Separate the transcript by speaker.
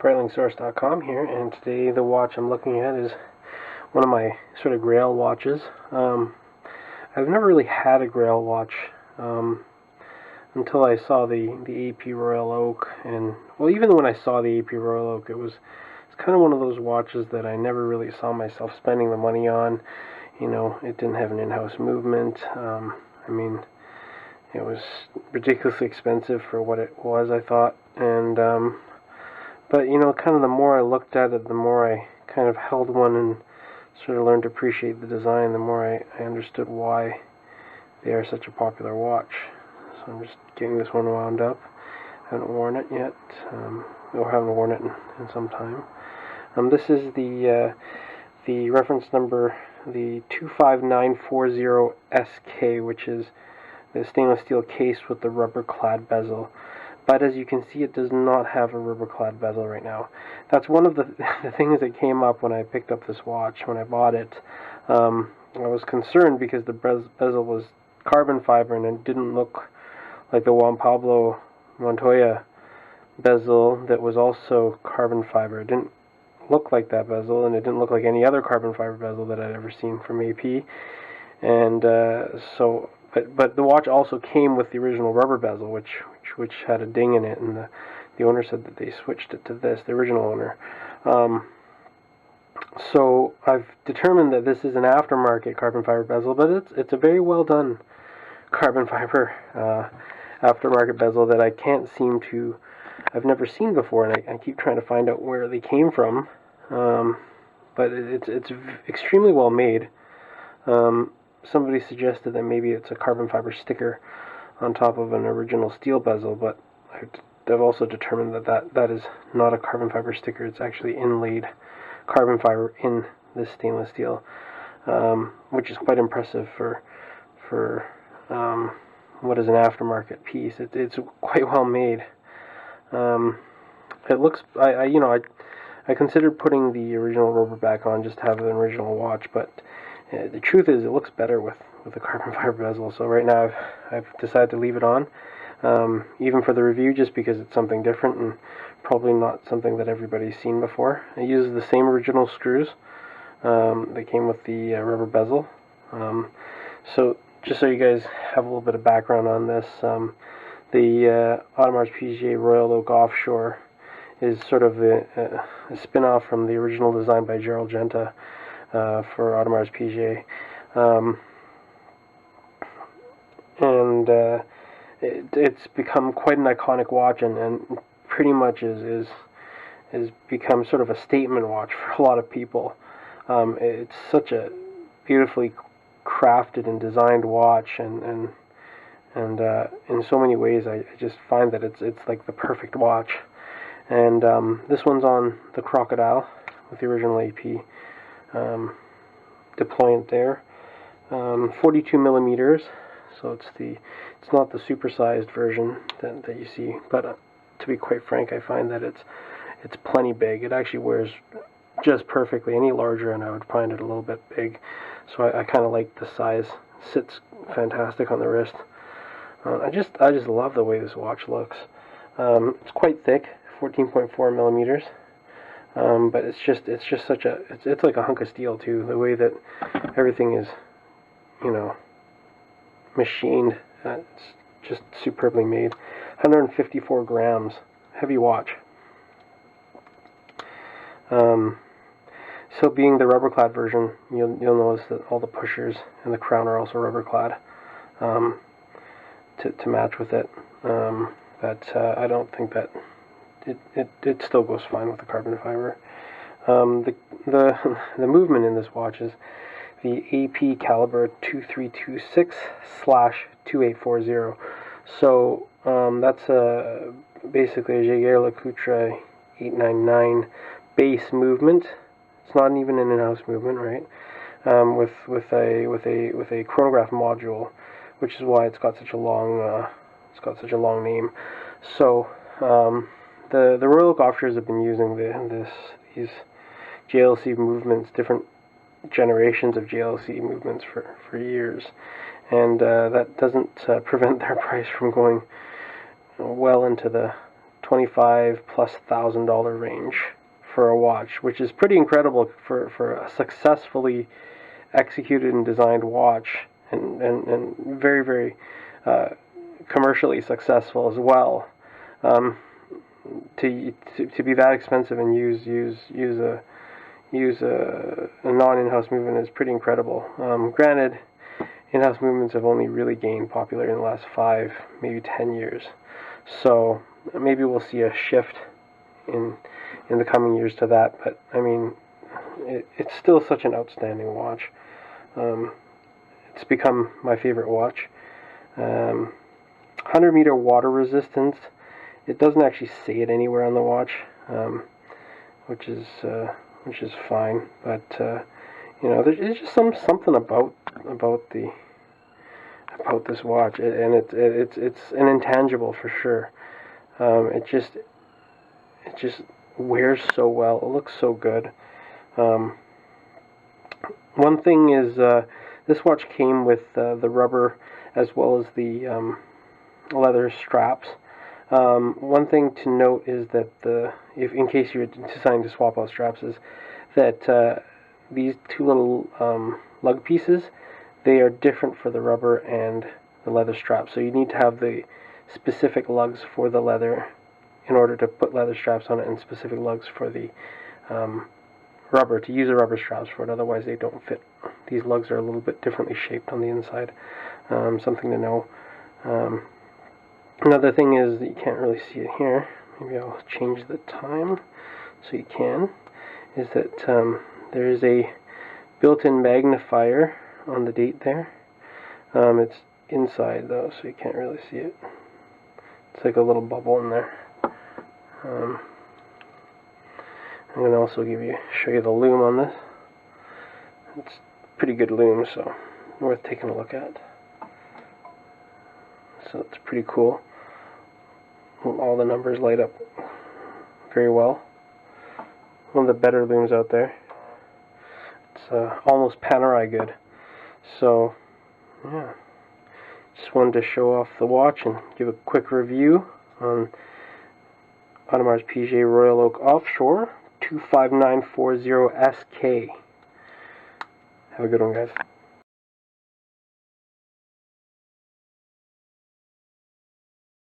Speaker 1: grailingsource.com here, and today the watch I'm looking at is one of my sort of grail watches. I've never really had a grail watch until I saw the AP Royal Oak, and well, even when I saw the AP Royal Oak, it's kind of one of those watches that I never really saw myself spending the money on. You know, it didn't have an in-house movement. I mean, it was ridiculously expensive for what it was, I thought, and but you know, kind of the more I looked at it, the more I kind of held one and sort of learned to appreciate the design, the more I understood why they are such a popular watch. So I'm just getting this one wound up. I haven't worn it yet, or haven't worn it in some time. This is the reference number, the 25940SK, which is the stainless steel case with the rubber clad bezel. But as you can see, it does not have a rubber clad bezel right now. That's one of the things that came up when I picked up this watch, when I bought it. I was concerned because the bezel was carbon fiber and it didn't look like the Juan Pablo Montoya bezel that was also carbon fiber. It didn't look like that bezel, and it didn't look like any other carbon fiber bezel that I'd ever seen from AP. And but the watch also came with the original rubber bezel, which had a ding in it, and the owner said that they switched it to this, the original owner. So I've determined that this is an aftermarket carbon fiber bezel, but it's a very well done carbon fiber aftermarket bezel that I can't seem to, I've never seen before, and I keep trying to find out where they came from. But it's extremely well made. Somebody suggested that maybe it's a carbon fiber sticker on top of an original steel bezel, but I've also determined that is not a carbon fiber sticker. It's actually inlaid carbon fiber in this stainless steel, which is quite impressive for what is an aftermarket piece. It's quite well made. It looks, I considered putting the original rubber back on just to have an original watch, but the truth is it looks better with a carbon fiber bezel. So right now I've decided to leave it on, even for the review, just because it's something different and probably not something that everybody's seen before. It uses the same original screws that came with the rubber bezel. So just so you guys have a little bit of background on this, the Audemars Piguet Royal Oak Offshore is sort of a spin-off from the original design by Gerald Genta for Audemars Piguet. It's become quite an iconic watch, and pretty much is become sort of a statement watch for a lot of people. It's such a beautifully crafted and designed watch, and in so many ways I just find that it's like the perfect watch. And this one's on the Crocodile with the original AP deployant there. 42 millimeters, so it's not the supersized version that you see, but to be quite frank, I find that it's plenty big. It actually wears just perfectly. Any larger and I would find it a little bit big, so I kind of like the size. It sits fantastic on the wrist. I just love the way this watch looks. It's quite thick, 14.4 millimeters. But it's just such a, it's like a hunk of steel too, the way that everything is, you know, machined. It's just superbly made. 154 grams, heavy watch. So being the rubber clad version, you'll notice that all the pushers and the crown are also rubber clad, to match with it. But I don't think that it still goes fine with the carbon fiber. The movement in this watch is the AP caliber 2326/2840. So that's basically a Jaeger-LeCoultre 899 base movement. It's not even an in-house movement, right? With a chronograph module, which is why it's got such a long name. So the Royal Oak Offshores have been using these JLC movements, different generations of JLC movements for years, and that doesn't prevent their price from going well into the $25,000+ range for a watch, which is pretty incredible for a successfully executed and designed watch, and very, very commercially successful as well. To be that expensive and use a non-in-house movement is pretty incredible. Granted, in-house movements have only really gained popularity in the last 5, maybe 10 years. So maybe we'll see a shift in the coming years to that. But I mean, it's still such an outstanding watch. It's become my favorite watch. 100-meter water resistance. It doesn't actually say it anywhere on the watch, which is fine. But you know, there's just something about this watch, and it's an intangible for sure. It just wears so well. It looks so good. One thing is, this watch came with the rubber as well as the leather straps. One thing to note is that in case you're deciding to swap out straps, is that these two little lug pieces, they are different for the rubber and the leather strap. So you need to have the specific lugs for the leather in order to put leather straps on it, and specific lugs for the rubber to use the rubber straps for it. Otherwise, they don't fit. These lugs are a little bit differently shaped on the inside. Something to know. Another thing is that you can't really see it here. Maybe I'll change the time so you can. Is that there is a built-in magnifier on the date there. It's inside though, so you can't really see it. It's like a little bubble in there. I'm going to also show you the lume on this. It's pretty good lume, so worth taking a look at. So it's pretty cool. All the numbers light up very well. One of the better looms out there. It's almost Panerai good. So yeah, just wanted to show off the watch and give a quick review on Audemars Piguet Royal Oak Offshore 25940 SK. Have a good one, guys.